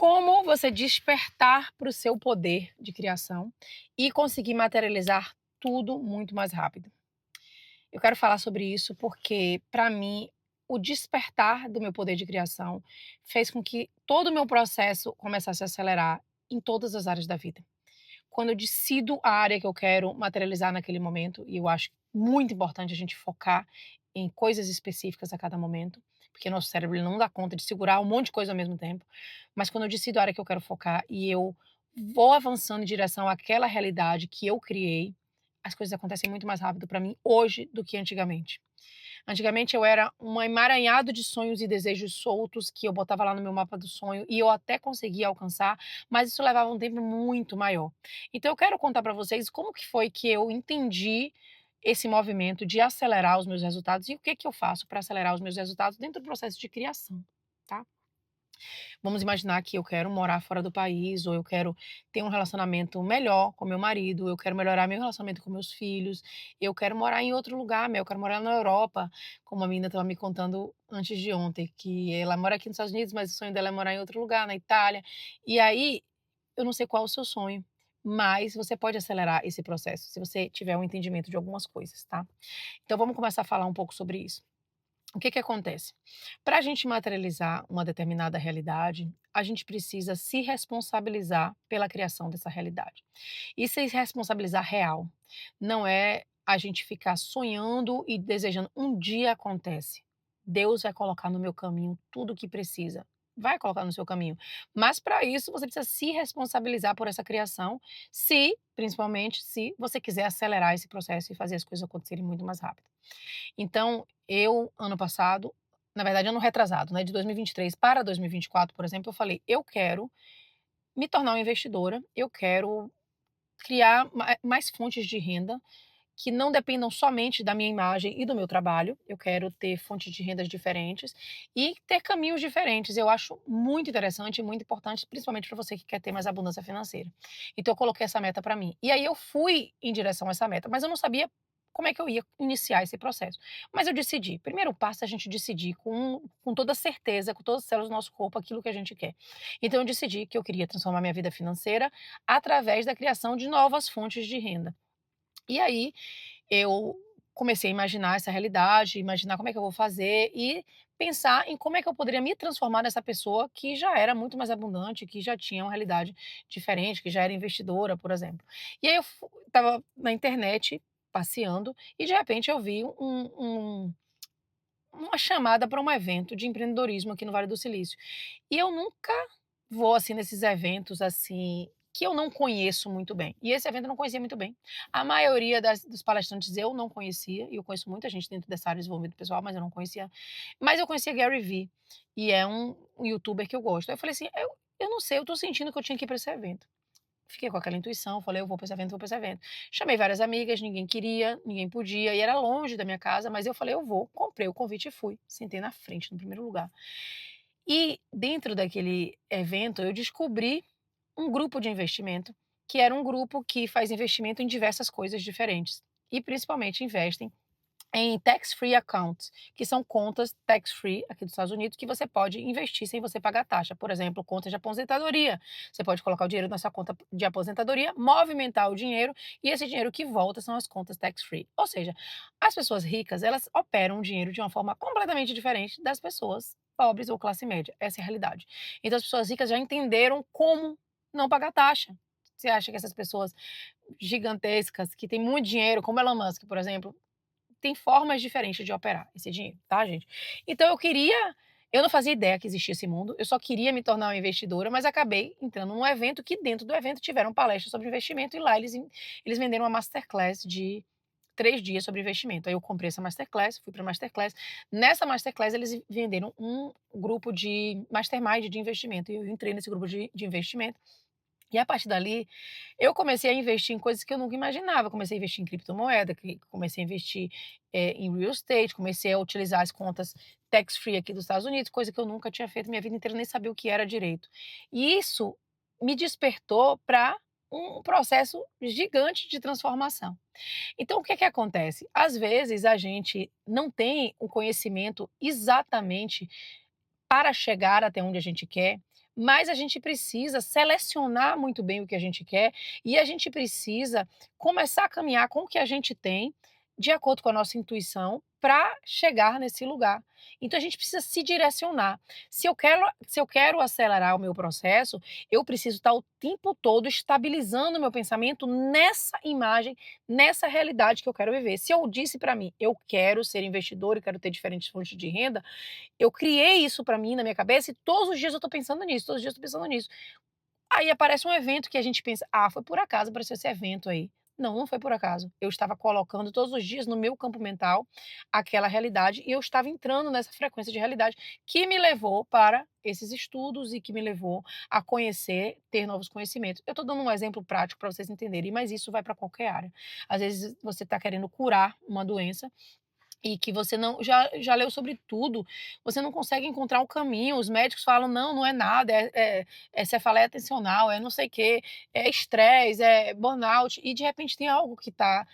Como você despertar para o seu poder de criação e conseguir materializar tudo muito mais rápido. Eu quero falar sobre isso porque, para mim, o despertar do meu poder de criação fez com que todo o meu processo começasse a acelerar em todas as áreas da vida. Quando eu decido a área que eu quero materializar naquele momento, e eu acho muito importante a gente focar em coisas específicas a cada momento, porque nosso cérebro ele não dá conta de segurar um monte de coisa ao mesmo tempo. Mas quando eu decido a área que eu quero focar e eu vou avançando em direção àquela realidade que eu criei, as coisas acontecem muito mais rápido para mim hoje do que antigamente. Antigamente eu era um emaranhado de sonhos e desejos soltos que eu botava lá no meu mapa do sonho e eu até conseguia alcançar, mas isso levava um tempo muito maior. Então eu quero contar para vocês como que foi que eu entendi esse movimento de acelerar os meus resultados e o que que eu faço para acelerar os meus resultados dentro do processo de criação, tá? Vamos imaginar que eu quero morar fora do país, ou eu quero ter um relacionamento melhor com meu marido, eu quero melhorar meu relacionamento com meus filhos, eu quero morar em outro lugar, eu quero morar na Europa, como a menina estava me contando antes de ontem, que ela mora aqui nos Estados Unidos, mas o sonho dela é morar em outro lugar, na Itália. E aí, eu não sei qual é o seu sonho, mas você pode acelerar esse processo, se você tiver um entendimento de algumas coisas, tá? Então vamos começar a falar um pouco sobre isso. O que que acontece? Para a gente materializar uma determinada realidade, a gente precisa se responsabilizar pela criação dessa realidade. E se responsabilizar real. Não é a gente ficar sonhando e desejando. Um dia acontece. Deus vai colocar no meu caminho tudo o que precisa. Vai colocar no seu caminho. Mas para isso você precisa se responsabilizar por essa criação, se, principalmente, se você quiser acelerar esse processo e fazer as coisas acontecerem muito mais rápido. Então, eu, ano passado, na verdade, ano retrasado, né, de 2023 para 2024, por exemplo, eu falei: "Eu quero me tornar uma investidora, eu quero criar mais fontes de renda que não dependam somente da minha imagem e do meu trabalho. Eu quero ter fontes de rendas diferentes e ter caminhos diferentes". Eu acho muito interessante e muito importante, principalmente para você que quer ter mais abundância financeira. Então eu coloquei essa meta para mim. E aí eu fui em direção a essa meta, mas eu não sabia como é que eu ia iniciar esse processo. Mas eu decidi. Primeiro passo é a gente decidir com toda certeza, com todas as células do nosso corpo, aquilo que a gente quer. Então eu decidi que eu queria transformar minha vida financeira através da criação de novas fontes de renda. E aí, eu comecei a imaginar essa realidade, imaginar como é que eu vou fazer e pensar em como é que eu poderia me transformar nessa pessoa que já era muito mais abundante, que já tinha uma realidade diferente, que já era investidora, por exemplo. E aí eu estava na internet passeando e de repente eu vi uma chamada para um evento de empreendedorismo aqui no Vale do Silício. E eu nunca vou, assim, nesses eventos, assim, que eu não conheço muito bem. E esse evento eu não conhecia muito bem. A maioria dos palestrantes eu não conhecia, e eu conheço muita gente dentro dessa área de desenvolvimento pessoal, mas eu não conhecia. Mas eu conhecia Gary Vee, e é um youtuber que eu gosto. Aí eu falei assim: eu não sei, eu tô sentindo que eu tinha que ir para esse evento. Fiquei com aquela intuição, falei: "Eu vou para esse evento, vou para esse evento". Chamei várias amigas, ninguém queria, ninguém podia, e era longe da minha casa, mas eu falei: "Eu vou". Comprei o convite e fui. Sentei na frente, no primeiro lugar. E dentro daquele evento, eu descobri um grupo de investimento, que era um grupo que faz investimento em diversas coisas diferentes, e principalmente investem em tax-free accounts, que são contas tax-free aqui dos Estados Unidos, que você pode investir sem você pagar taxa. Por exemplo, contas de aposentadoria. Você pode colocar o dinheiro na sua conta de aposentadoria, movimentar o dinheiro, e esse dinheiro que volta são as contas tax-free. Ou seja, as pessoas ricas, elas operam o dinheiro de uma forma completamente diferente das pessoas pobres ou classe média. Essa é a realidade. Então as pessoas ricas já entenderam como não pagar taxa. Você acha que essas pessoas gigantescas, que têm muito dinheiro, como Elon Musk, por exemplo, tem formas diferentes de operar esse dinheiro, tá, gente? Então eu não fazia ideia que existia esse mundo, eu só queria me tornar uma investidora, mas acabei entrando num evento que dentro do evento tiveram palestras sobre investimento e lá eles venderam uma masterclass de 3 dias sobre investimento. Aí eu comprei essa masterclass, fui pra masterclass. Nessa masterclass eles venderam um grupo de mastermind de investimento e eu entrei nesse grupo de investimento e a partir dali, eu comecei a investir em coisas que eu nunca imaginava. Comecei a investir em criptomoeda, comecei a investir em real estate, comecei a utilizar as contas tax-free aqui dos Estados Unidos, coisa que eu nunca tinha feito minha vida inteira, nem sabia o que era direito. E isso me despertou para um processo gigante de transformação. Então, o que é que acontece? Às vezes, a gente não tem o conhecimento exatamente para chegar até onde a gente quer, mas a gente precisa selecionar muito bem o que a gente quer e a gente precisa começar a caminhar com o que a gente tem, de acordo com a nossa intuição, para chegar nesse lugar. Então a gente precisa se direcionar. Se eu quero acelerar o meu processo, eu preciso estar o tempo todo estabilizando o meu pensamento nessa imagem, nessa realidade que eu quero viver. Se eu disse para mim, eu quero ser investidor e quero ter diferentes fontes de renda, eu criei isso para mim na minha cabeça e todos os dias eu estou pensando nisso, todos os dias eu estou pensando nisso. Aí aparece um evento que a gente pensa: "Ah, foi por acaso apareceu esse evento aí". Não, não foi por acaso. Eu estava colocando todos os dias no meu campo mental aquela realidade e eu estava entrando nessa frequência de realidade que me levou para esses estudos e que me levou a conhecer, ter novos conhecimentos. Eu estou dando um exemplo prático para vocês entenderem, mas isso vai para qualquer área. Às vezes você está querendo curar uma doença e que você não já leu sobre tudo, você não consegue encontrar o caminho, os médicos falam: "Não, não é nada, é cefaleia tensional, é não sei o quê, é estresse, é burnout", e de repente tem algo que está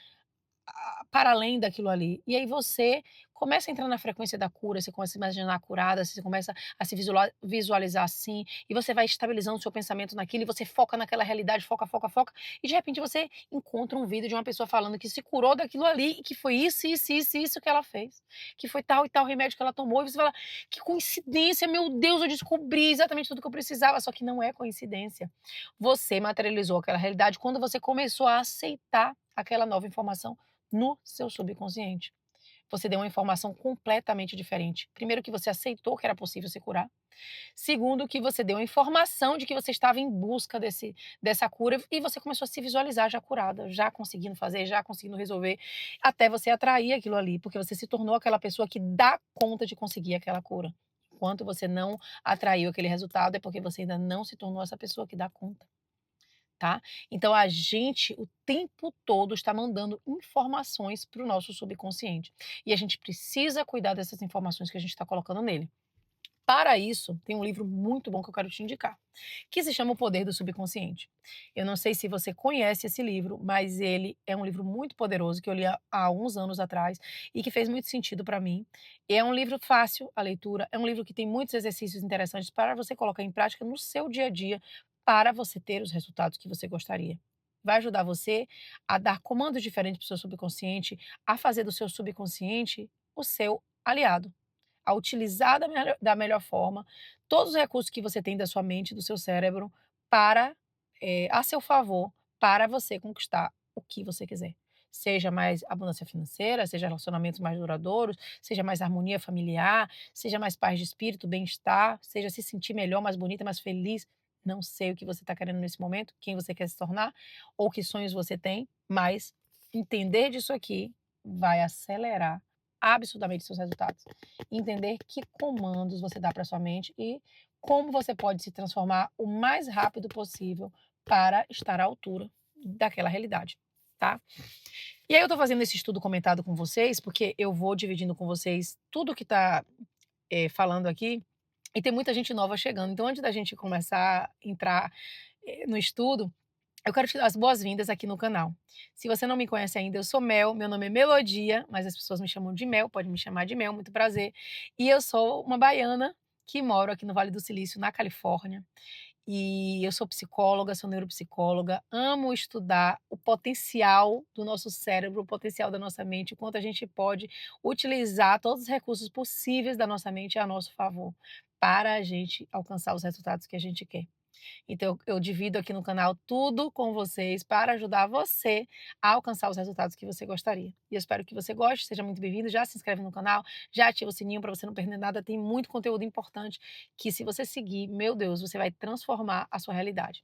para além daquilo ali. E aí você começa a entrar na frequência da cura, você começa a imaginar curada, você começa a se visualizar assim, e você vai estabilizando o seu pensamento naquilo, e você foca naquela realidade, foca, foca, foca, e de repente você encontra um vídeo de uma pessoa falando que se curou daquilo ali, e que foi isso, isso, isso, isso que ela fez, que foi tal e tal remédio que ela tomou, e você fala, que coincidência, meu Deus, eu descobri exatamente tudo que eu precisava, só que não é coincidência. Você materializou aquela realidade quando você começou a aceitar aquela nova informação no seu subconsciente. Você deu uma informação completamente diferente. Primeiro, que você aceitou que era possível se curar. Segundo, que você deu a informação de que você estava em busca dessa cura e você começou a se visualizar já curada, já conseguindo fazer, já conseguindo resolver, até você atrair aquilo ali, porque você se tornou aquela pessoa que dá conta de conseguir aquela cura. Enquanto você não atraiu aquele resultado, é porque você ainda não se tornou essa pessoa que dá conta. Tá? Então a gente o tempo todo está mandando informações para o nosso subconsciente. E a gente precisa cuidar dessas informações que a gente está colocando nele. Para isso, tem um livro muito bom que eu quero te indicar, que se chama O Poder do Subconsciente. Eu não sei se você conhece esse livro, mas ele é um livro muito poderoso que eu li há uns anos atrás e que fez muito sentido para mim. É um livro fácil a leitura, é um livro que tem muitos exercícios interessantes para você colocar em prática no seu dia a dia, para você ter os resultados que você gostaria. Vai ajudar você a dar comandos diferentes para o seu subconsciente, a fazer do seu subconsciente o seu aliado, a utilizar da melhor forma todos os recursos que você tem da sua mente, do seu cérebro, para, a seu favor, para você conquistar o que você quiser. Seja mais abundância financeira, seja relacionamentos mais duradouros, seja mais harmonia familiar, seja mais paz de espírito, bem-estar, seja se sentir melhor, mais bonita, mais feliz. Não sei o que você está querendo nesse momento, quem você quer se tornar, ou que sonhos você tem, mas entender disso aqui vai acelerar absurdamente seus resultados. Entender que comandos você dá para sua mente e como você pode se transformar o mais rápido possível para estar à altura daquela realidade, tá? E aí eu tô fazendo esse estudo comentado com vocês, porque eu vou dividindo com vocês tudo que tá, falando aqui, e tem muita gente nova chegando. Então antes da gente começar a entrar, no estudo, eu quero te dar as boas-vindas aqui no canal. Se você não me conhece ainda, eu sou Mel, meu nome é Melodia, mas as pessoas me chamam de Mel, pode me chamar de Mel, muito prazer. E eu sou uma baiana que moro aqui no Vale do Silício, na Califórnia. E eu sou psicóloga, sou neuropsicóloga, amo estudar o potencial do nosso cérebro, o potencial da nossa mente, o quanto a gente pode utilizar todos os recursos possíveis da nossa mente a nosso favor, para a gente alcançar os resultados que a gente quer. Então, eu divido aqui no canal tudo com vocês para ajudar você a alcançar os resultados que você gostaria. E eu espero que você goste, seja muito bem-vindo. Já se inscreve no canal, já ativa o sininho para você não perder nada. Tem muito conteúdo importante que, se você seguir, meu Deus, você vai transformar a sua realidade.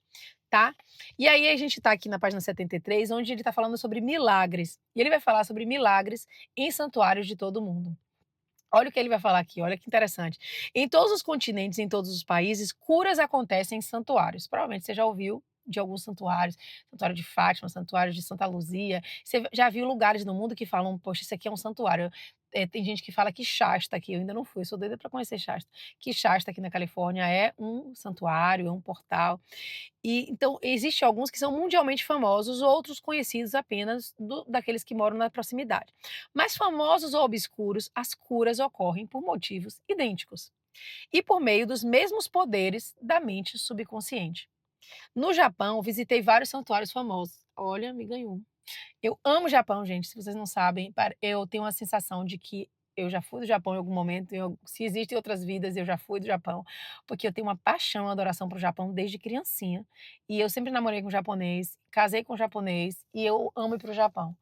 Tá? E aí a gente está aqui na página 73, onde ele está falando sobre milagres. E ele vai falar sobre milagres em santuários de todo o mundo. Olha o que ele vai falar aqui, olha que interessante. Em todos os continentes, em todos os países, curas acontecem em santuários. Provavelmente você já ouviu de alguns santuários, santuário de Fátima, santuário de Santa Luzia. Você já viu lugares no mundo que falam, poxa, isso aqui é um santuário. Tem gente que fala que Shasta aqui, eu ainda não fui, eu sou doida para conhecer Shasta. Que Shasta aqui na Califórnia é um santuário, é um portal. E então existe alguns que são mundialmente famosos, outros conhecidos apenas daqueles que moram na proximidade. Mas famosos ou obscuros, as curas ocorrem por motivos idênticos. e por meio dos mesmos poderes da mente subconsciente. No Japão, visitei vários santuários famosos. Olha, me ganhou. Eu amo o Japão, gente, se vocês não sabem, eu tenho uma sensação de que eu já fui do Japão em algum momento, se existem outras vidas, eu já fui do Japão, porque eu tenho uma paixão, uma adoração para o Japão desde criancinha. E eu sempre namorei com japonês, casei com japonês e eu amo ir para o Japão.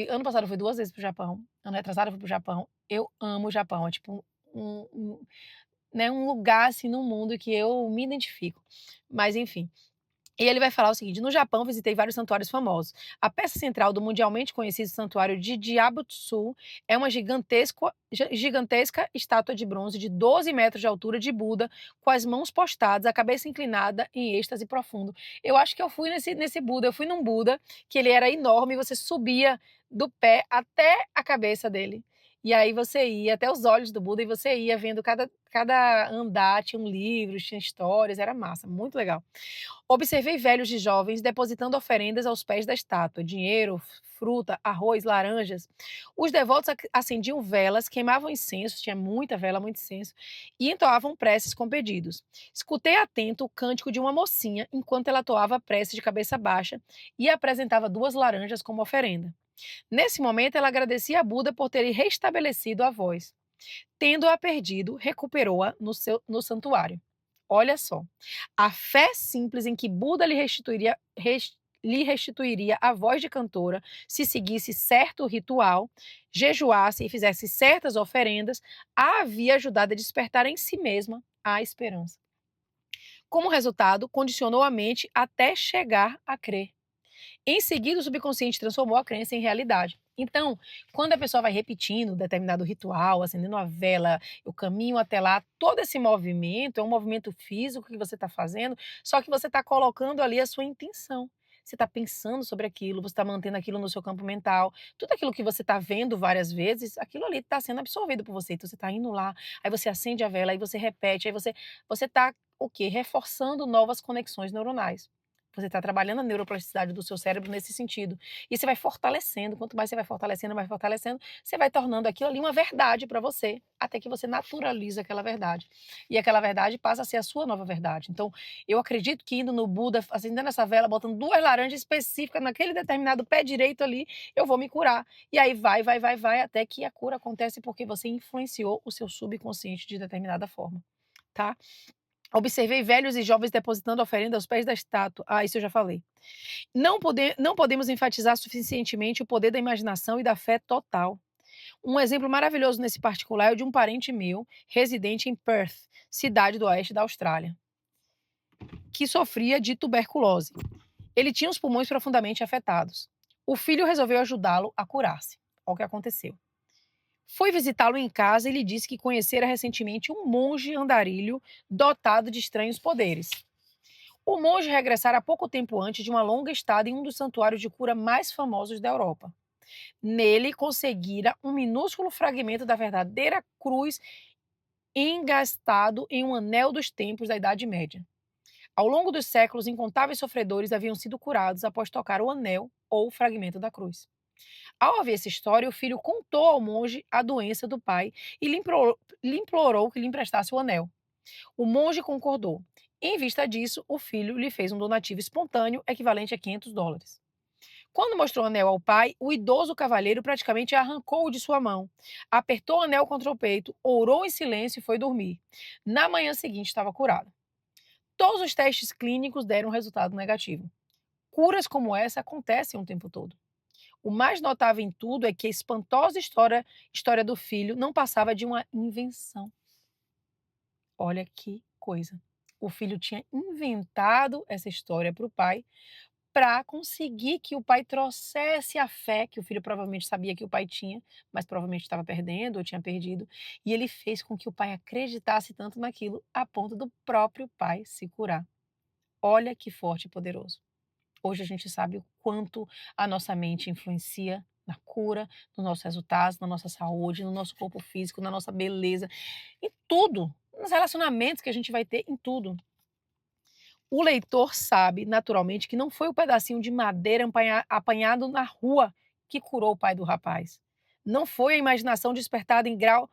Ano passado eu fui 2 vezes para o Japão, ano retrasado eu fui para o Japão. Eu amo o Japão, é tipo um lugar assim no mundo que eu me identifico. Mas enfim, e ele vai falar o seguinte: no Japão, visitei vários santuários famosos. A peça central do mundialmente conhecido santuário de Diabutsu é uma gigantesca estátua de bronze de 12 metros de altura de Buda, com as mãos postadas, a cabeça inclinada em êxtase profundo. Eu acho que eu fui nesse Buda, eu fui num Buda que ele era enorme, você subia do pé até a cabeça dele. E aí você ia até os olhos do Buda e você ia vendo cada andar, tinha um livro, tinha histórias, era massa, muito legal. Observei velhos e jovens depositando oferendas aos pés da estátua: dinheiro, fruta, arroz, laranjas. Os devotos acendiam velas, queimavam incenso, tinha muita vela, muito incenso, e entoavam preces com pedidos. Escutei atento o cântico de uma mocinha enquanto ela toava a prece de cabeça baixa e apresentava 2 laranjas como oferenda. Nesse momento, ela agradecia a Buda por ter restabelecido a voz. Tendo-a perdido, recuperou-a no santuário. Olha só, a fé simples em que Buda lhe restituiria a voz de cantora se seguisse certo ritual, jejuasse e fizesse certas oferendas, a havia ajudado a despertar em si mesma a esperança. Como resultado, condicionou a mente até chegar a crer. Em seguida, o subconsciente transformou a crença em realidade. Então, quando a pessoa vai repetindo determinado ritual, acendendo a vela, o caminho até lá, todo esse movimento é um movimento físico que você está fazendo, só que você está colocando ali a sua intenção. Você está pensando sobre aquilo, você está mantendo aquilo no seu campo mental. Tudo aquilo que você está vendo várias vezes, aquilo ali está sendo absorvido por você. Então, você está indo lá, aí você acende a vela, aí você repete, aí você está o quê? Reforçando novas conexões neuronais. Você está trabalhando a neuroplasticidade do seu cérebro nesse sentido. E você vai fortalecendo. Quanto mais você vai fortalecendo, você vai tornando aquilo ali uma verdade para você, até que você naturaliza aquela verdade. E aquela verdade passa a ser a sua nova verdade. Então, eu acredito que indo no Buda, acendendo essa vela, botando 2 laranjas específicas naquele determinado pé direito ali, eu vou me curar. E aí vai, até que a cura acontece porque você influenciou o seu subconsciente de determinada forma, tá? Observei velhos e jovens depositando oferenda aos pés da estátua. Ah, isso eu já falei. Não podemos enfatizar suficientemente o poder da imaginação e da fé total. Um exemplo maravilhoso nesse particular é o de um parente meu, residente em Perth, cidade do oeste da Austrália, que sofria de tuberculose. Ele tinha os pulmões profundamente afetados. O filho resolveu ajudá-lo a curar-se. Olha o que aconteceu. Foi visitá-lo em casa e lhe disse que conhecera recentemente um monge andarilho dotado de estranhos poderes. O monge regressara há pouco tempo antes de uma longa estada em um dos santuários de cura mais famosos da Europa. Nele conseguira um minúsculo fragmento da verdadeira cruz engastado em um anel dos tempos da Idade Média. Ao longo dos séculos, incontáveis sofredores haviam sido curados após tocar o anel ou o fragmento da cruz. Ao ouvir essa história, o filho contou ao monge a doença do pai e lhe implorou que lhe emprestasse o anel. O monge concordou. Em vista disso, o filho lhe fez um donativo espontâneo equivalente a $500. Quando mostrou o anel ao pai, o idoso cavalheiro praticamente arrancou-o de sua mão. Apertou o anel contra o peito, orou em silêncio e foi dormir. Na manhã seguinte, estava curado. Todos os testes clínicos deram resultado negativo. Curas como essa acontecem o tempo todo. O mais notável em tudo é que a espantosa história do filho não passava de uma invenção. Olha que coisa. O filho tinha inventado essa história para o pai para conseguir que o pai trouxesse a fé que o filho provavelmente sabia que o pai tinha, mas provavelmente estava perdendo ou tinha perdido, e ele fez com que o pai acreditasse tanto naquilo a ponto do próprio pai se curar. Olha que forte e poderoso. Hoje a gente sabe o quanto a nossa mente influencia na cura, nos nossos resultados, na nossa saúde, no nosso corpo físico, na nossa beleza, em tudo, nos relacionamentos que a gente vai ter, em tudo. O leitor sabe, naturalmente, que não foi o pedacinho de madeira apanhado na rua que curou o pai do rapaz. Não foi a imaginação despertada em grau.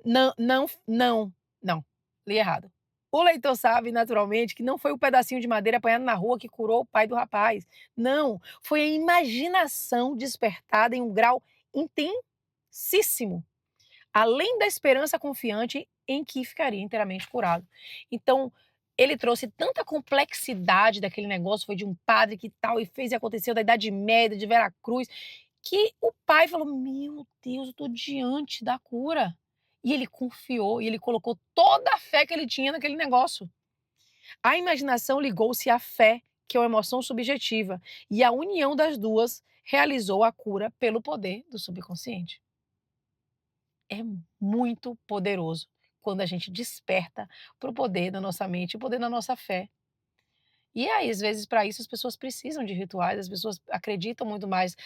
Não, não, não. Não, li errado. O leitor sabe, naturalmente, que não foi o pedacinho de madeira apanhado na rua que curou o pai do rapaz. Não, foi a imaginação despertada em um grau intensíssimo, além da esperança confiante em que ficaria inteiramente curado. Então, ele trouxe tanta complexidade daquele negócio, foi de um padre que tal e fez e aconteceu da Idade Média, de Veracruz, que o pai falou: "Meu Deus, eu estou diante da cura". E ele confiou e ele colocou toda a fé que ele tinha naquele negócio. A imaginação ligou-se à fé, que é uma emoção subjetiva, e a união das duas realizou a cura pelo poder do subconsciente. É muito poderoso quando a gente desperta para o poder da nossa mente, o poder da nossa fé. E aí, às vezes, para isso, as pessoas precisam de rituais, as pessoas acreditam muito mais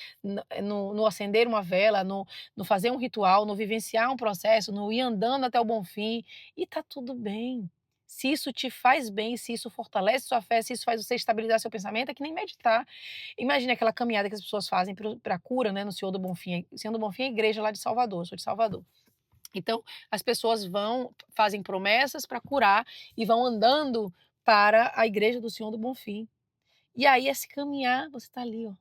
no acender uma vela, no fazer um ritual, no vivenciar um processo, no ir andando até o bom fim, e tá tudo bem. Se isso te faz bem, se isso fortalece sua fé, se isso faz você estabilizar seu pensamento, é que nem meditar. Imagina aquela caminhada que as pessoas fazem para a cura, né, no Senhor do Bonfim. O Senhor do Bonfim é a igreja lá de Salvador, eu sou de Salvador. Então, as pessoas vão, fazem promessas para curar e vão andando para a igreja do Senhor do Bonfim. E aí, esse caminhar, você está ali, ó,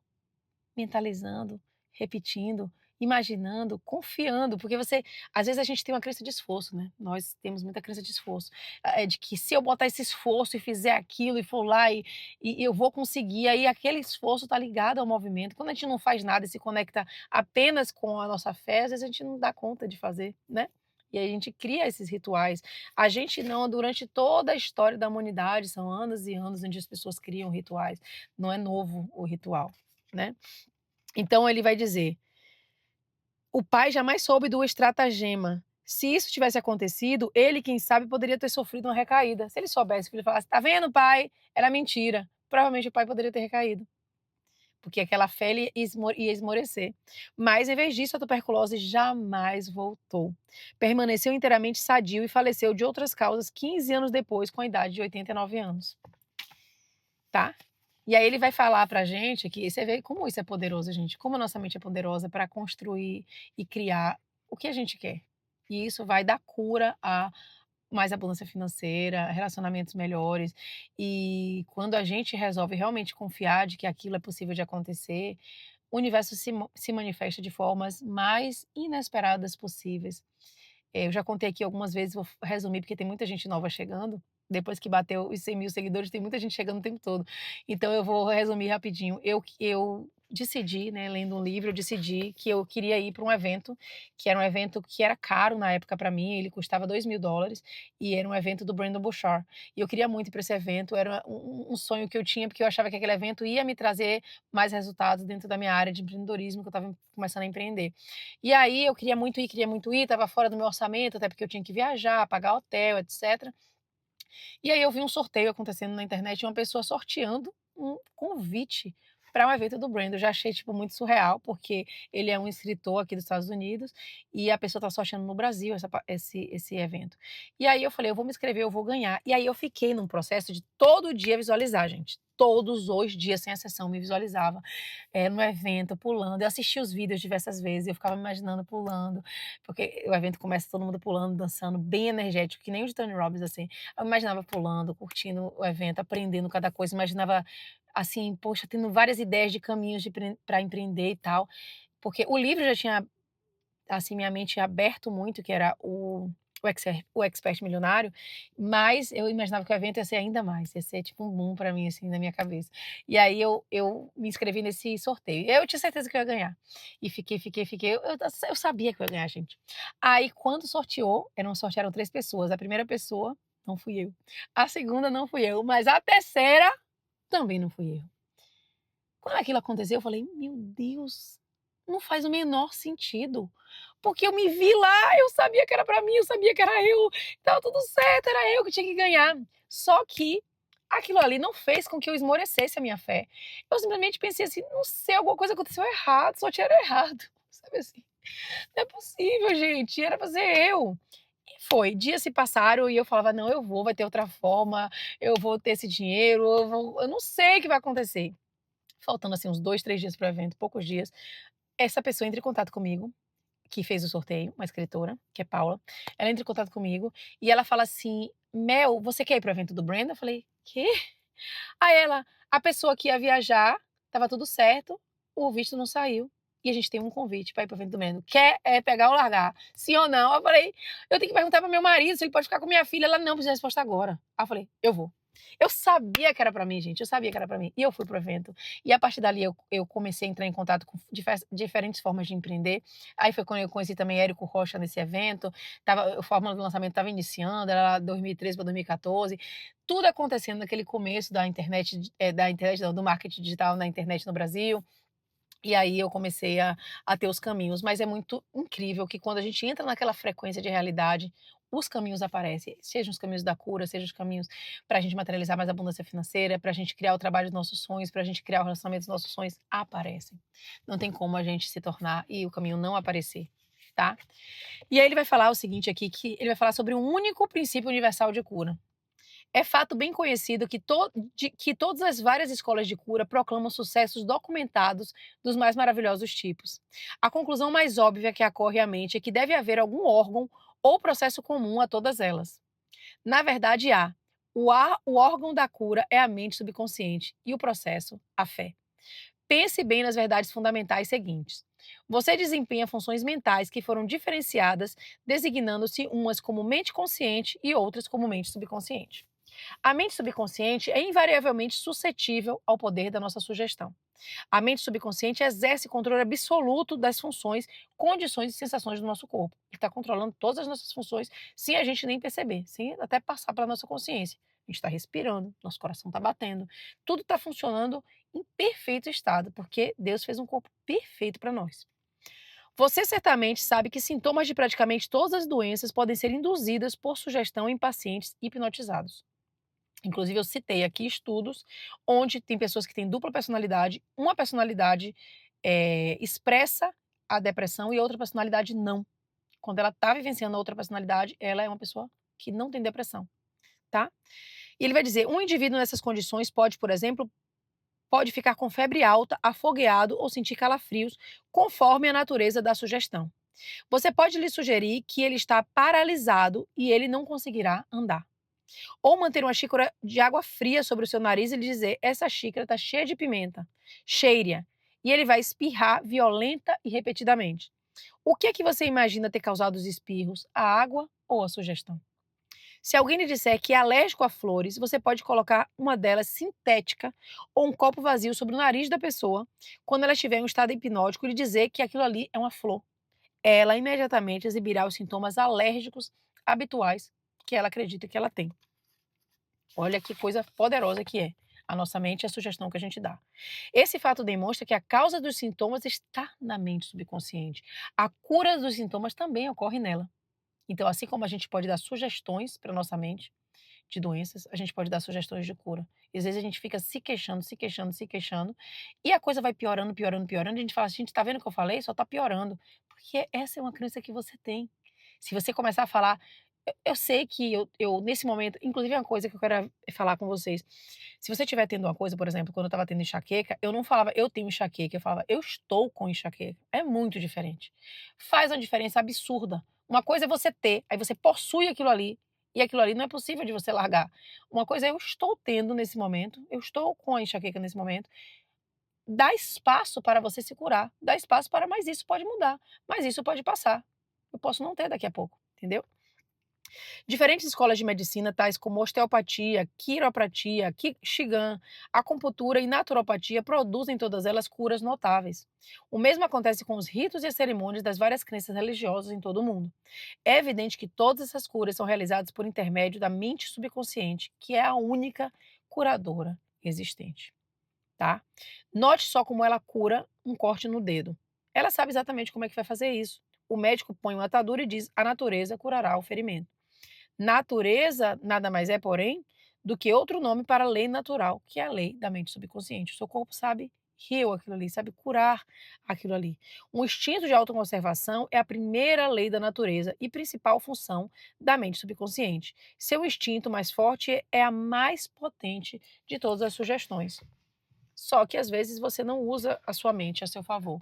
mentalizando, repetindo, imaginando, confiando, porque você, às vezes a gente tem uma crença de esforço, né? Nós temos muita crença de esforço, de que se eu botar esse esforço e fizer aquilo e for lá e eu vou conseguir, aí aquele esforço está ligado ao movimento. Quando a gente não faz nada e se conecta apenas com a nossa fé, às vezes a gente não dá conta de fazer, né? E aí a gente cria esses rituais. A gente não, durante toda a história da humanidade, são anos e anos onde as pessoas criam rituais. Não é novo o ritual, né? Então ele vai dizer: o pai jamais soube do estratagema. Se isso tivesse acontecido, ele, quem sabe, poderia ter sofrido uma recaída. Se ele soubesse, que ele falasse: tá vendo, pai? Era mentira. Provavelmente o pai poderia ter recaído, porque aquela fé ia esmorecer. Mas, em vez disso, a tuberculose jamais voltou. Permaneceu inteiramente sadio e faleceu de outras causas 15 anos depois, com a idade de 89 anos. Tá? E aí ele vai falar pra gente que você vê como isso é poderoso, gente, como a nossa mente é poderosa para construir e criar o que a gente quer. E isso vai dar cura a mais abundância financeira, relacionamentos melhores. E quando a gente resolve realmente confiar de que aquilo é possível de acontecer, o universo se manifesta de formas mais inesperadas possíveis. Eu já contei aqui algumas vezes, vou resumir, porque tem muita gente nova chegando. Depois que bateu os 100.000 seguidores, tem muita gente chegando o tempo todo. Então eu vou resumir rapidinho. Eu decidi, né, lendo um livro, eu decidi que eu queria ir para um evento, que era um evento que era caro na época para mim, ele custava $2.000, e era um evento do Brandon Bouchard. E eu queria muito ir para esse evento, era um sonho que eu tinha, porque eu achava que aquele evento ia me trazer mais resultados dentro da minha área de empreendedorismo, que eu estava começando a empreender. E aí eu queria muito ir, estava fora do meu orçamento, até porque eu tinha que viajar, pagar hotel, etc. E aí eu vi um sorteio acontecendo na internet, uma pessoa sorteando um convite para um evento do Brandon. Eu já achei, tipo, muito surreal, porque ele é um escritor aqui dos Estados Unidos e a pessoa está sorteando no Brasil esse evento. E aí eu falei, eu vou me inscrever, eu vou ganhar. E aí eu fiquei num processo de todo dia visualizar, gente. Todos os dias, sem exceção, me visualizava no evento, pulando. Eu assisti os vídeos diversas vezes, eu ficava me imaginando pulando, porque o evento começa todo mundo pulando, dançando, bem energético, que nem o de Tony Robbins, assim. Eu imaginava pulando, curtindo o evento, aprendendo cada coisa, imaginava assim, poxa, tendo várias ideias de caminhos para empreender e tal, porque o livro já tinha, assim, minha mente aberto muito, que era o Expert Milionário, mas eu imaginava que o evento ia ser ainda mais, ia ser tipo um boom para mim, assim, na minha cabeça. E aí eu me inscrevi nesse sorteio. Eu tinha certeza que eu ia ganhar. E fiquei, eu sabia que eu ia ganhar, gente. Aí quando sorteou, sortearam 3 pessoas, a primeira pessoa não fui eu, a segunda não fui eu, mas a terceira também não fui eu. Quando aquilo aconteceu, eu falei: "Meu Deus, não faz o menor sentido", porque eu me vi lá, eu sabia que era pra mim, eu sabia que era eu, estava tudo certo, era eu que tinha que ganhar. Só que aquilo ali não fez com que eu esmorecesse a minha fé. Eu simplesmente pensei assim: "Não sei, alguma coisa aconteceu errado, sortearam errado", sabe assim? "Não é possível, gente, era pra ser eu". E foi, dias se passaram e eu falava: "Não, eu vou, vai ter outra forma, eu vou ter esse dinheiro, eu não sei o que vai acontecer". Faltando, assim, uns 2, 3 dias para o evento, poucos dias, essa pessoa entra em contato comigo, que fez o sorteio, uma escritora, que é Paula, ela entra em contato comigo e ela fala assim: Mel, você quer ir pro evento do Brandon? Eu falei: quê? Aí ela, a pessoa que ia viajar, tava tudo certo, o visto não saiu. E a gente tem um convite para ir pro evento do Brandon. Quer pegar ou largar? Sim ou não? Eu falei, eu tenho que perguntar pro meu marido se ele pode ficar com minha filha. Ela não precisa de resposta agora. Aí eu falei, eu vou. Eu sabia que era pra mim, gente. Eu sabia que era pra mim. E eu fui pro evento. E a partir dali eu comecei a entrar em contato com diferentes formas de empreender. Aí foi quando eu conheci também Érico Rocha nesse evento. A fórmula do lançamento estava iniciando, era 2013 para 2014. Tudo acontecendo naquele começo da internet, não, do marketing digital na internet no Brasil. E aí eu comecei a ter os caminhos. Mas é muito incrível que quando a gente entra naquela frequência de realidade, os caminhos aparecem, sejam os caminhos da cura, sejam os caminhos para a gente materializar mais abundância financeira, para a gente criar o trabalho dos nossos sonhos, para a gente criar o relacionamento dos nossos sonhos, aparecem. Não tem como a gente se tornar e o caminho não aparecer, tá? E aí ele vai falar o seguinte aqui, que ele vai falar sobre um único princípio universal de cura. É fato bem conhecido que todas as várias escolas de cura proclamam sucessos documentados dos mais maravilhosos tipos. A conclusão mais óbvia que ocorre à mente é que deve haver algum órgão ou processo comum a todas elas. Na verdade, há. O órgão da cura é a mente subconsciente e o processo, a fé. Pense bem nas verdades fundamentais seguintes. Você desempenha funções mentais que foram diferenciadas, designando-se umas como mente consciente e outras como mente subconsciente. A mente subconsciente é invariavelmente suscetível ao poder da nossa sugestão. A mente subconsciente exerce controle absoluto das funções, condições e sensações do nosso corpo. Ele está controlando todas as nossas funções sem a gente nem perceber, sem até passar pela nossa consciência. A gente está respirando, nosso coração está batendo, tudo está funcionando em perfeito estado, porque Deus fez um corpo perfeito para nós. Você certamente sabe que sintomas de praticamente todas as doenças podem ser induzidas por sugestão em pacientes hipnotizados. Inclusive, eu citei aqui estudos onde tem pessoas que têm dupla personalidade, uma personalidade expressa a depressão e outra personalidade não. Quando ela está vivenciando a outra personalidade, ela é uma pessoa que não tem depressão, tá? E ele vai dizer, um indivíduo nessas condições pode, por exemplo, pode ficar com febre alta, afogueado ou sentir calafrios, conforme a natureza da sugestão. Você pode lhe sugerir que ele está paralisado e ele não conseguirá andar. Ou manter uma xícara de água fria sobre o seu nariz e lhe dizer: essa xícara está cheia de pimenta, cheire-a. E ele vai espirrar violenta e repetidamente. O que é que você imagina ter causado os espirros? A água ou a sugestão? Se alguém lhe disser que é alérgico a flores, você pode colocar uma delas sintética ou um copo vazio sobre o nariz da pessoa quando ela estiver em um estado hipnótico e lhe dizer que aquilo ali é uma flor. Ela imediatamente exibirá os sintomas alérgicos habituais que ela acredita que ela tem. Olha que coisa poderosa que é. A nossa mente é a sugestão que a gente dá. Esse fato demonstra que a causa dos sintomas está na mente subconsciente. A cura dos sintomas também ocorre nela. Então, assim como a gente pode dar sugestões para nossa mente de doenças, a gente pode dar sugestões de cura. E às vezes a gente fica se queixando, se queixando, se queixando, e a coisa vai piorando, piorando, piorando, e a gente fala assim, gente, tá vendo o que eu falei? Só tá piorando. Porque essa é uma crença que você tem. Se você começar a falar, eu sei que nesse momento, inclusive é uma coisa que eu quero falar com vocês. Se você estiver tendo uma coisa, por exemplo, quando eu estava tendo enxaqueca, eu não falava eu tenho enxaqueca, eu falava eu estou com enxaqueca. É muito diferente. Faz uma diferença absurda. Uma coisa é você ter, aí você possui aquilo ali, e aquilo ali não é possível de você largar. Uma coisa é eu estou tendo nesse momento, eu estou com a enxaqueca nesse momento. Dá espaço para você se curar, dá espaço para, mas isso pode mudar, mas isso pode passar. Eu posso não ter daqui a pouco, entendeu? Diferentes escolas de medicina, tais como osteopatia, quiropratia, Qigong, acupuntura e naturopatia, produzem todas elas curas notáveis. O mesmo acontece com os ritos e as cerimônias das várias crenças religiosas em todo o mundo. É evidente que todas essas curas são realizadas por intermédio da mente subconsciente, que é a única curadora existente, tá? Note só como ela cura um corte no dedo. Ela sabe exatamente como é que vai fazer isso. O médico põe uma atadura e diz: a natureza curará o ferimento. Natureza nada mais é, porém, do que outro nome para a lei natural, que é a lei da mente subconsciente. O seu corpo sabe heal aquilo ali, sabe curar aquilo ali. Um instinto de autoconservação é a primeira lei da natureza e principal função da mente subconsciente. Seu instinto mais forte é a mais potente de todas as sugestões. Só que às vezes você não usa a sua mente a seu favor.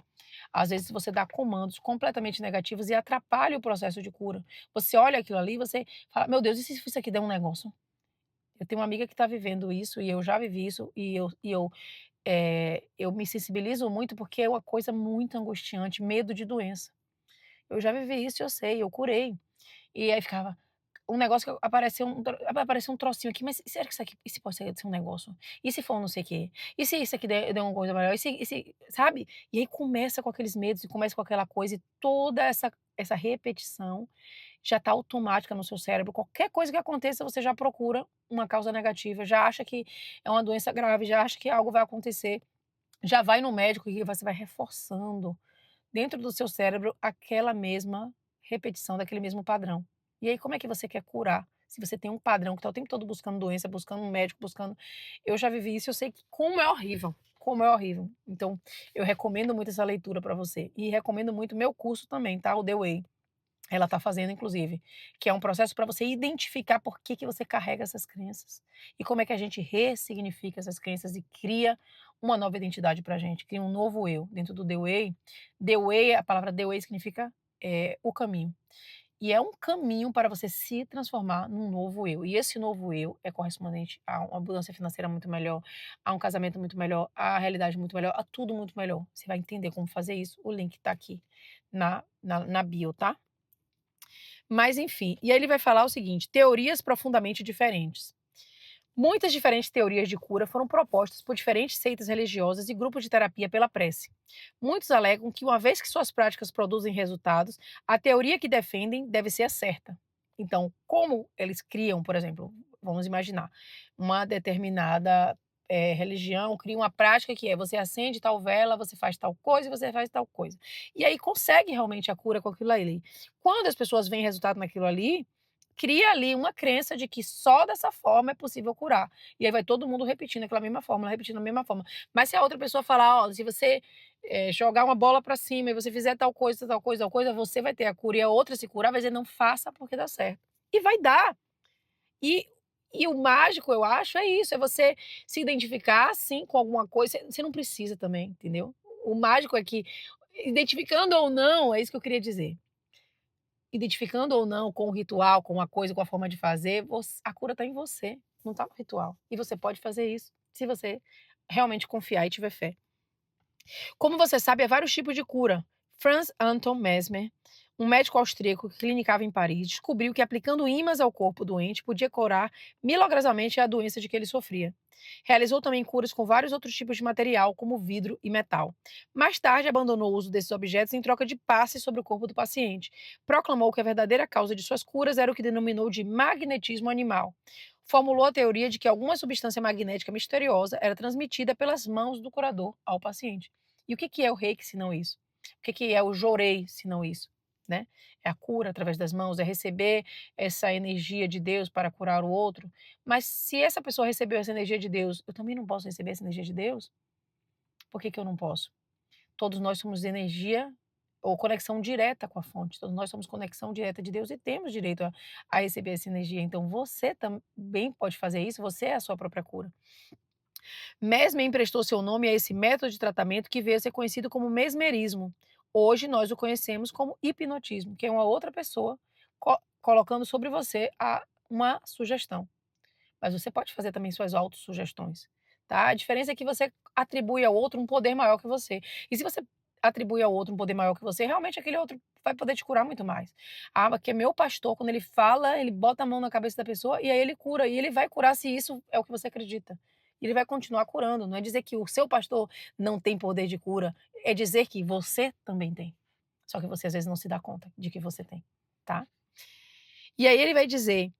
Às vezes você dá comandos completamente negativos e atrapalha o processo de cura. Você olha aquilo ali, você fala: "Meu Deus, e se isso aqui der um negócio?". Eu tenho uma amiga que está vivendo isso e eu já vivi isso eu me sensibilizo muito porque é uma coisa muito angustiante, medo de doença. Eu já vivi isso e eu sei, eu curei. E aí ficava um negócio que apareceu um trocinho aqui, mas será que isso aqui e se pode ser um negócio? E se for um não sei o quê? E se isso aqui der uma coisa melhor? E se sabe? E aí começa com aqueles medos e começa com aquela coisa e toda essa repetição já está automática no seu cérebro. Qualquer coisa que aconteça, você já procura uma causa negativa, já acha que é uma doença grave, já acha que algo vai acontecer, já vai no médico e você vai reforçando dentro do seu cérebro aquela mesma repetição daquele mesmo padrão. E aí como é que você quer curar? Se você tem um padrão que está o tempo todo buscando doença, buscando um médico, buscando eu já vivi isso, eu sei como é horrível, como é horrível. Então, eu recomendo muito essa leitura para você e recomendo muito o meu curso também, tá, o The Way. Ela está fazendo inclusive, que é um processo para você identificar por que que você carrega essas crenças, e como é que a gente ressignifica essas crenças e cria uma nova identidade pra gente, cria um novo eu. Dentro do The Way, a palavra The Way significa, o caminho. E é um caminho para você se transformar num novo eu, e esse novo eu é correspondente a uma abundância financeira muito melhor, a um casamento muito melhor, a realidade muito melhor, a tudo muito melhor. Você vai entender como fazer isso, o link tá aqui na bio, tá? Mas enfim, e aí ele vai falar o seguinte: teorias profundamente diferentes. Muitas diferentes teorias de cura foram propostas por diferentes seitas religiosas e grupos de terapia pela prece. Muitos alegam que, uma vez que suas práticas produzem resultados, a teoria que defendem deve ser a certa. Então, como eles criam, por exemplo, vamos imaginar, uma determinada religião cria uma prática que é você acende tal vela, você faz tal coisa e você faz tal coisa. E aí consegue realmente a cura com aquilo ali. Quando as pessoas veem resultado naquilo ali, cria ali uma crença de que só dessa forma é possível curar. E aí vai todo mundo repetindo aquela mesma fórmula, repetindo a mesma forma. Mas se a outra pessoa falar: "Ó, se você, jogar uma bola pra cima e você fizer tal coisa, tal coisa, tal coisa, você vai ter a cura", e a outra se curar vai dizer: "Não faça porque dá certo". E vai dar. E e o mágico, eu acho, é isso, é você se identificar, sim, com alguma coisa, você não precisa também, entendeu. O mágico é que, identificando ou não, é isso que eu queria dizer. Identificando ou não com o ritual, com a coisa, com a forma de fazer, a cura está em você, não está no ritual. E você pode fazer isso, se você realmente confiar e tiver fé. Como você sabe, há vários tipos de cura. Franz Anton Mesmer, um médico austríaco que clinicava em Paris, descobriu que aplicando ímãs ao corpo doente podia curar milagrosamente a doença de que ele sofria. Realizou também curas com vários outros tipos de material, como vidro e metal. Mais tarde, abandonou o uso desses objetos em troca de passes sobre o corpo do paciente. Proclamou que a verdadeira causa de suas curas era o que denominou de magnetismo animal. Formulou a teoria de que alguma substância magnética misteriosa era transmitida pelas mãos do curador ao paciente. E o que que é o reiki se não isso? O que que é o jorei se não isso? Né? É a cura através das mãos, é receber essa energia de Deus para curar o outro. Mas se essa pessoa recebeu essa energia de Deus, eu também não posso receber essa energia de Deus? Por que que eu não posso? Todos nós somos energia ou conexão direta com a fonte. Todos nós somos conexão direta de Deus e temos direito a receber essa energia. Então você também pode fazer isso, você é a sua própria cura. Mesmer emprestou seu nome a esse método de tratamento que veio a ser conhecido como mesmerismo. Hoje nós o conhecemos como hipnotismo, que é uma outra pessoa colocando sobre você uma sugestão. Mas você pode fazer também suas autossugestões, tá? A diferença é que você atribui ao outro um poder maior que você. E se você atribui ao outro um poder maior que você, realmente aquele outro vai poder te curar muito mais. Ah, porque meu pastor, quando ele fala, ele bota a mão na cabeça da pessoa e aí ele cura. E ele vai curar se isso é o que você acredita. E ele vai continuar curando. Não é dizer que o seu pastor não tem poder de cura, é dizer que você também tem. Só que você às vezes não se dá conta de que você tem, tá? E aí ele vai dizer: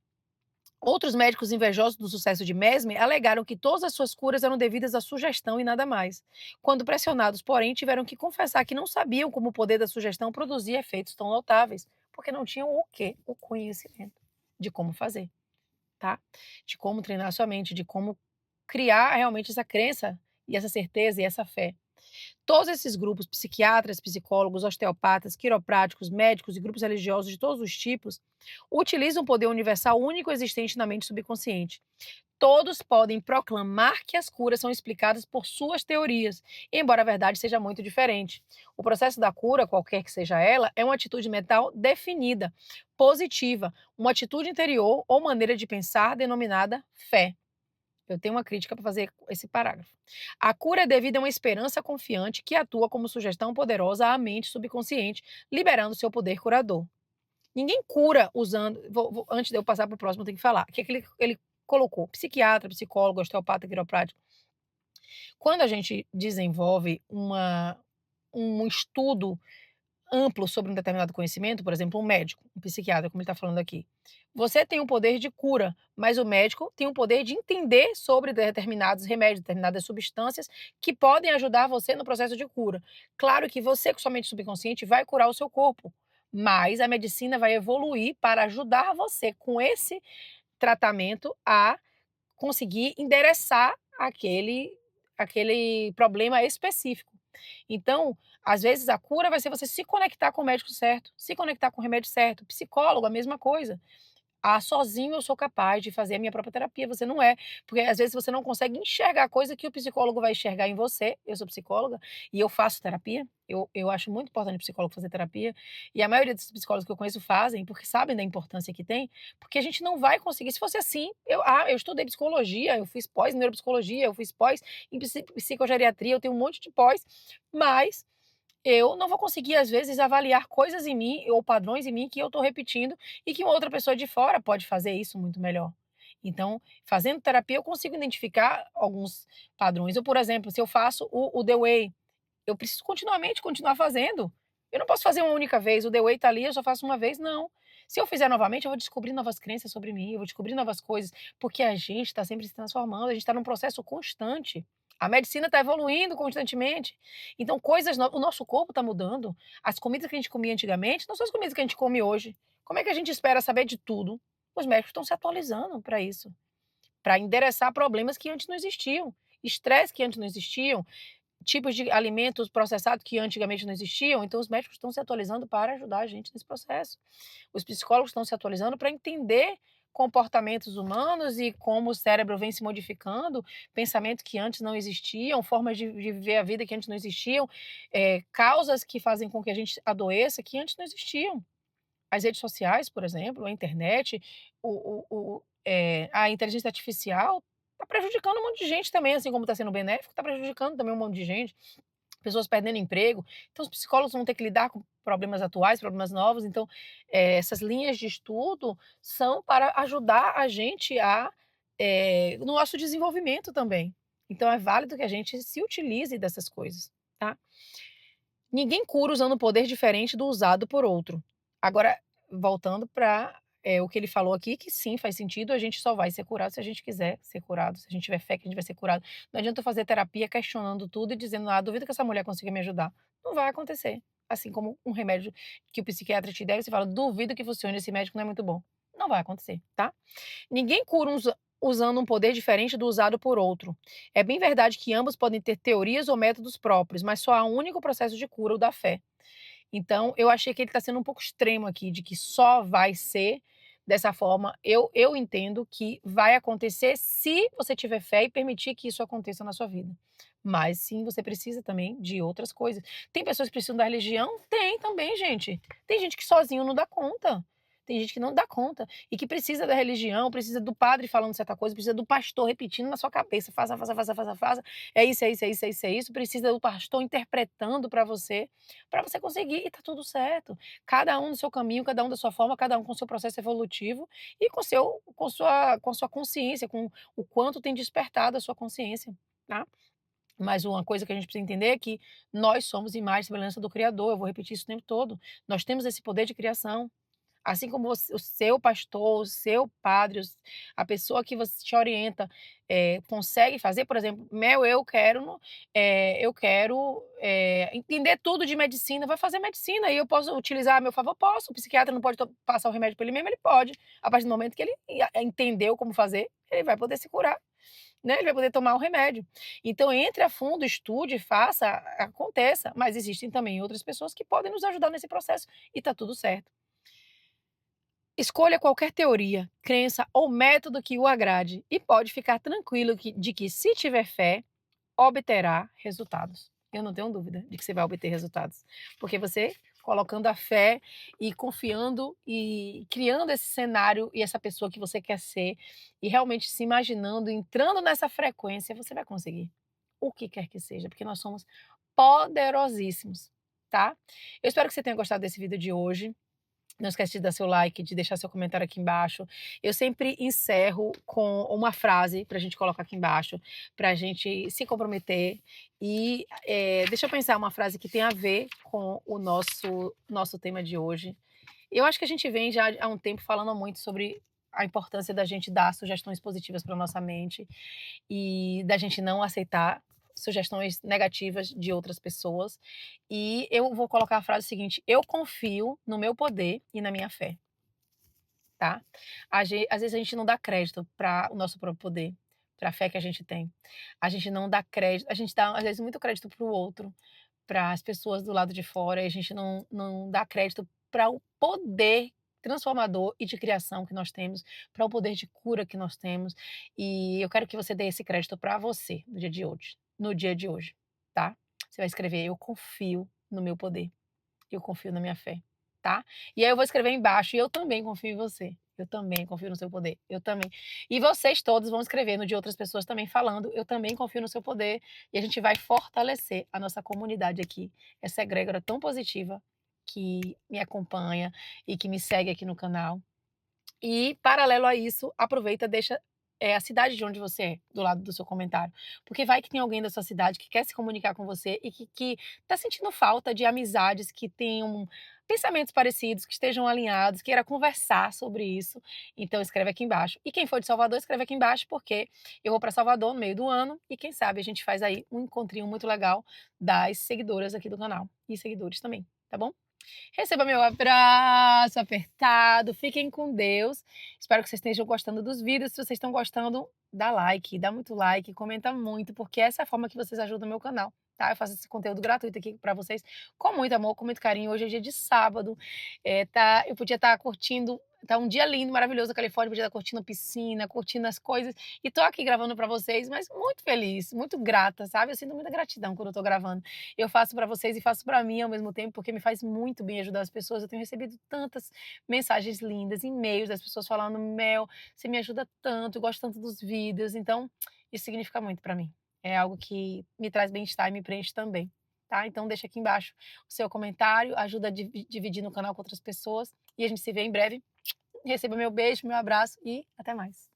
outros médicos invejosos do sucesso de Mesmer alegaram que todas as suas curas eram devidas à sugestão e nada mais. Quando pressionados, porém, tiveram que confessar que não sabiam como o poder da sugestão produzia efeitos tão notáveis, porque não tinham o quê? O conhecimento de como fazer, tá? De como treinar a sua mente, de como criar realmente essa crença e essa certeza e essa fé. Todos esses grupos, psiquiatras, psicólogos, osteopatas, quiropráticos, médicos e grupos religiosos de todos os tipos, utilizam o poder universal único existente na mente subconsciente. Todos podem proclamar que as curas são explicadas por suas teorias, embora a verdade seja muito diferente. O processo da cura, qualquer que seja ela, é uma atitude mental definida, positiva, uma atitude interior ou maneira de pensar denominada fé. Eu tenho uma crítica para fazer esse parágrafo. A cura é devida a uma esperança confiante que atua como sugestão poderosa à mente subconsciente, liberando seu poder curador. Ninguém cura usando. Antes de eu passar para o próximo, eu tenho que falar. O que, é que ele colocou? Psiquiatra, psicólogo, osteopata, quiroprático. Quando a gente desenvolve um estudo amplo sobre um determinado conhecimento, por exemplo, um médico, um psiquiatra, como ele está falando aqui, você tem o poder de cura, mas o médico tem o poder de entender sobre determinados remédios, determinadas substâncias que podem ajudar você no processo de cura. Claro que você, com sua mente subconsciente, vai curar o seu corpo, mas a medicina vai evoluir para ajudar você com esse tratamento a conseguir endereçar aquele problema específico. Então, às vezes a cura vai ser você se conectar com o médico certo, se conectar com o remédio certo. Psicólogo, a mesma coisa. Ah, sozinho eu sou capaz de fazer a minha própria terapia, você não é. Porque às vezes você não consegue enxergar coisa que o psicólogo vai enxergar em você. Eu sou psicóloga e eu faço terapia. Eu acho muito importante o psicólogo fazer terapia. E a maioria dos psicólogos que eu conheço fazem, porque sabem da importância que tem. Porque a gente não vai conseguir. Se fosse assim, eu estudei psicologia, eu fiz pós em neuropsicologia, eu fiz pós em psicogeriatria, eu tenho um monte de pós, mas eu não vou conseguir, às vezes, avaliar coisas em mim ou padrões em mim que eu estou repetindo e que uma outra pessoa de fora pode fazer isso muito melhor. Então, fazendo terapia, eu consigo identificar alguns padrões. Eu, por exemplo, se eu faço o The Way, eu preciso continuamente continuar fazendo. Eu não posso fazer uma única vez. O The Way está ali, eu só faço uma vez, não. Se eu fizer novamente, eu vou descobrir novas crenças sobre mim, eu vou descobrir novas coisas, porque a gente está sempre se transformando, a gente está num processo constante. A medicina está evoluindo constantemente. Então, coisas novas. O nosso corpo está mudando. As comidas que a gente comia antigamente não são as comidas que a gente come hoje. Como é que a gente espera saber de tudo? Os médicos estão se atualizando para isso, para endereçar problemas que antes não existiam, estresse que antes não existiam, tipos de alimentos processados que antigamente não existiam. Então, os médicos estão se atualizando para ajudar a gente nesse processo. Os psicólogos estão se atualizando para entender comportamentos humanos e como o cérebro vem se modificando, pensamentos que antes não existiam, formas de viver a vida que antes não existiam, causas que fazem com que a gente adoeça que antes não existiam. As redes sociais, por exemplo, a internet, a inteligência artificial está prejudicando um monte de gente também, assim como está sendo benéfico, está prejudicando também um monte de gente, pessoas perdendo emprego. Então, os psicólogos vão ter que lidar com problemas atuais, problemas novos. Então, essas linhas de estudo são para ajudar a gente no nosso desenvolvimento também. Então, é válido que a gente se utilize dessas coisas, tá? Ninguém cura usando um poder diferente do usado por outro. Agora, voltando para o que ele falou aqui, que sim, faz sentido, a gente só vai ser curado se a gente quiser ser curado, se a gente tiver fé que a gente vai ser curado. Não adianta eu fazer terapia questionando tudo e dizendo, ah, duvido que essa mulher consiga me ajudar. Não vai acontecer. Assim como um remédio que o psiquiatra te der, você fala, duvido que funcione, esse médico não é muito bom. Não vai acontecer, tá? Ninguém cura usando um poder diferente do usado por outro. É bem verdade que ambos podem ter teorias ou métodos próprios, mas só há um único processo de cura, o da fé. Então, eu achei que ele está sendo um pouco extremo aqui, de que só vai ser dessa forma. Eu entendo que vai acontecer se você tiver fé e permitir que isso aconteça na sua vida. Mas sim, você precisa também de outras coisas. Tem pessoas que precisam da religião? Tem também, gente. Tem gente que sozinho não dá conta. Tem gente que não dá conta e que precisa da religião, precisa do padre falando certa coisa, precisa do pastor repetindo na sua cabeça, faça, faça, faça, faça, faça. É isso, é isso, é isso, é isso, é isso. Precisa do pastor interpretando para você conseguir e tá tudo certo. Cada um no seu caminho, cada um da sua forma, cada um com seu processo evolutivo e com sua consciência, com o quanto tem despertado a sua consciência, tá? Mas uma coisa que a gente precisa entender é que nós somos imagem e semelhança do Criador. Eu vou repetir isso o tempo todo. Nós temos esse poder de criação. Assim como o seu pastor, o seu padre, a pessoa que você te orienta, consegue fazer, por exemplo, eu quero entender tudo de medicina, vai fazer medicina e eu posso utilizar a meu favor? Posso. O psiquiatra não pode passar o remédio para ele mesmo? Ele pode. A partir do momento que ele entendeu como fazer, ele vai poder se curar, né? Ele vai poder tomar o remédio. Então, entre a fundo, estude, faça, aconteça. Mas existem também outras pessoas que podem nos ajudar nesse processo e tá tudo certo. Escolha qualquer teoria, crença ou método que o agrade e pode ficar tranquilo de que, se tiver fé, obterá resultados. Eu não tenho dúvida de que você vai obter resultados, porque você colocando a fé e confiando e criando esse cenário e essa pessoa que você quer ser e realmente se imaginando, entrando nessa frequência, você vai conseguir. O que quer que seja, porque nós somos poderosíssimos, tá? Eu espero que você tenha gostado desse vídeo de hoje. Não esquece de dar seu like, de deixar seu comentário aqui embaixo. Eu sempre encerro com uma frase para a gente colocar aqui embaixo, para a gente se comprometer. E deixa eu pensar uma frase que tem a ver com o nosso tema de hoje. Eu acho que a gente vem já há um tempo falando muito sobre a importância da gente dar sugestões positivas para nossa mente e da gente não aceitar sugestões negativas de outras pessoas. E eu vou colocar a frase seguinte: eu confio no meu poder e na minha fé, tá? Às vezes a gente não dá crédito para o nosso próprio poder, para a fé que a gente tem. A gente não dá crédito, a gente dá às vezes muito crédito para o outro, para as pessoas do lado de fora, e a gente não dá crédito para o poder transformador e de criação que nós temos, para o poder de cura que nós temos. E eu quero que você dê esse crédito para você no dia de hoje, tá? Você vai escrever: eu confio no meu poder, eu confio na minha fé, tá? E aí eu vou escrever embaixo: e eu também confio em você. Eu também confio no seu poder. Eu também. E vocês todos vão escrever no de outras pessoas também falando: eu também confio no seu poder. E a gente vai fortalecer a nossa comunidade aqui, essa egrégora tão positiva que me acompanha e que me segue aqui no canal. E, paralelo a isso, aproveita, deixa a cidade de onde você é, do lado do seu comentário. Porque vai que tem alguém da sua cidade que quer se comunicar com você e que tá sentindo falta de amizades que tenham pensamentos parecidos, que estejam alinhados, queira conversar sobre isso. Então escreve aqui embaixo. E quem for de Salvador, escreve aqui embaixo, porque eu vou para Salvador no meio do ano e quem sabe a gente faz aí um encontrinho muito legal das seguidoras aqui do canal e seguidores também, tá bom? Receba meu abraço apertado, fiquem com Deus. Espero que vocês estejam gostando dos vídeos. Se vocês estão gostando, dá like, dá muito like, comenta muito, porque essa é a forma que vocês ajudam o meu canal, tá? Eu faço esse conteúdo gratuito aqui para vocês com muito amor, com muito carinho. Hoje é dia de sábado, eu podia estar curtindo. Tá um dia lindo, maravilhoso na Califórnia, podia estar curtindo piscina, curtindo as coisas. E tô aqui gravando para vocês, mas muito feliz, muito grata, sabe? Eu sinto muita gratidão quando eu tô gravando. Eu faço para vocês e faço para mim ao mesmo tempo, porque me faz muito bem ajudar as pessoas. Eu tenho recebido tantas mensagens lindas, e-mails das pessoas falando: Mel, você me ajuda tanto, eu gosto tanto dos vídeos. Então, isso significa muito para mim. É algo que me traz bem-estar e me preenche também, tá? Então, deixa aqui embaixo o seu comentário, ajuda a dividir no canal com outras pessoas. E a gente se vê em breve. Receba meu beijo, meu abraço e até mais.